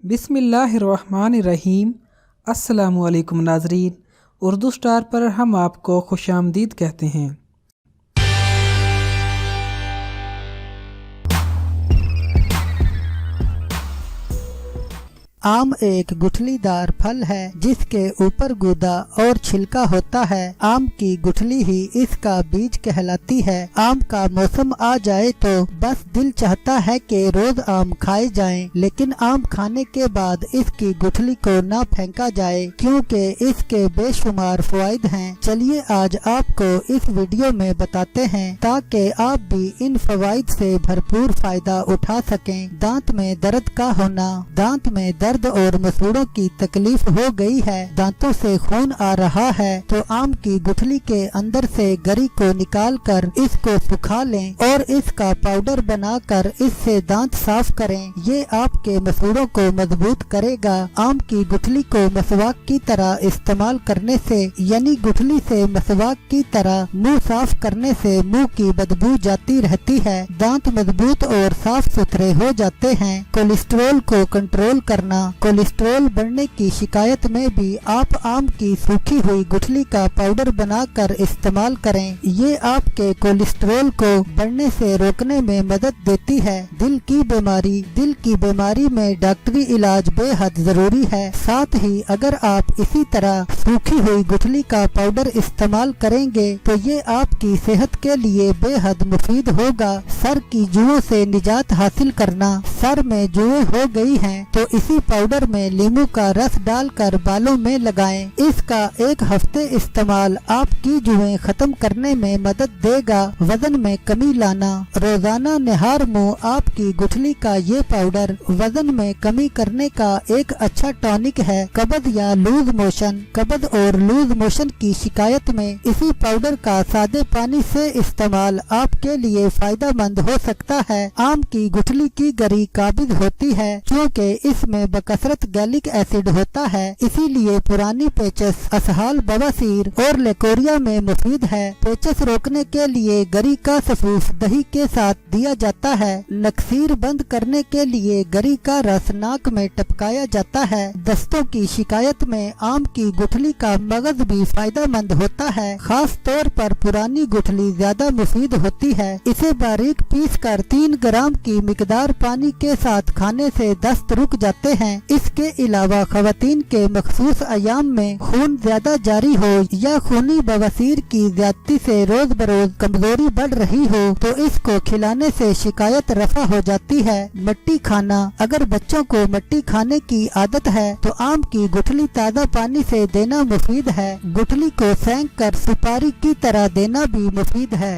बिस्मिल्लाहिर्रहमानिर्रहीम। अस्सलामुअलैकुम नाज़रीन, उर्दू स्टार पर हम आपको खुशामदीद कहते हैं। आम एक गुठलीदार फल है जिसके ऊपर गूदा और छिलका होता है। आम की गुठली ही इसका बीज कहलाती है। आम का मौसम आ जाए तो बस दिल चाहता है कि रोज आम खाए जाएं, लेकिन आम खाने के बाद इसकी गुठली को ना फेंका जाए क्योंकि इसके बेशुमार फवाइद हैं। चलिए आज आपको इस वीडियो में बताते हैं ताकि आप भी इन फवाइद से भरपूर फायदा उठा सकें। दांत में दर्द का होना। दांत में दर्द और मसूड़ों की तकलीफ हो गई है, दांतों से खून आ रहा है तो आम की गुठली के अंदर से गरी को निकाल कर इसको सुखा लें और इसका पाउडर बनाकर इससे दांत साफ करें। ये आपके मसूड़ों को मजबूत करेगा। आम की गुठली को मसवाक की तरह इस्तेमाल करने से यानी गुठली से मसवाक की तरह मुंह साफ करने से मुंह की बदबू जाती रहती है, दांत मजबूत और साफ सुथरे हो जाते हैं। कोलेस्ट्रॉल को कंट्रोल करना। कोलेस्ट्रॉल बढ़ने की शिकायत में भी आप आम की सूखी हुई गुठली का पाउडर बनाकर इस्तेमाल करें। ये आपके कोलेस्ट्रॉल को बढ़ने से रोकने में मदद देती है। दिल की बीमारी। दिल की बीमारी में डॉक्टरी इलाज बेहद जरूरी है। साथ ही अगर आप इसी तरह सूखी हुई गुठली का पाउडर इस्तेमाल करेंगे तो ये आपकी सेहत के लिए बेहद मुफीद होगा। सर की जुओं से निजात हासिल करना। सर में जुएं हो गई हैं तो इसी पाउडर में नींबू का रस डालकर बालों में लगाएं। इसका एक हफ्ते इस्तेमाल आपकी जुएं खत्म करने में मदद देगा। वजन में कमी लाना। रोजाना निहार मुंह आपकी गुठली का ये पाउडर वजन में कमी करने का एक अच्छा टॉनिक है। कब्ज या लूज मोशन। कब्ज और लूज मोशन की शिकायत में इसी पाउडर का सादे पानी से इस्तेमाल आपके लिए फायदा मंद हो सकता है। आम की गुठली की गरी काबिज होती है क्योंकि इसमें बकसरत गैलिक एसिड होता है, इसीलिए पुरानी पेचस, असहाल, बवासीर और लेकोरिया में मुफीद है। पेचस रोकने के लिए गरी का सफूस दही के साथ दिया जाता है। नक्सीर बंद करने के लिए गरी का रस नाक में टपकाया जाता है। दस्तों की शिकायत में आम की गुठली का मगज भी फायदा मंद होता है। खास तौर पर पुरानी गुठली ज्यादा मुफीद होती है। इसे बारीक पीस कर 3 ग्राम की मिकदार पानी के साथ खाने से दस्त रुक जाते हैं। इसके अलावा खवातीन के मखसूस अयाम में खून ज्यादा जारी हो या खूनी बवासीर की ज्यादती से रोज बरोज कमजोरी बढ़ रही हो तो इसको खिलाने से शिकायत रफा हो जाती है। मट्टी खाना। अगर बच्चों को मट्टी खाने की आदत है तो आम की गुठली ताज़ा पानी से देना मुफीद है। गुठली को सेंक कर सुपारी की तरह देना भी मुफीद है।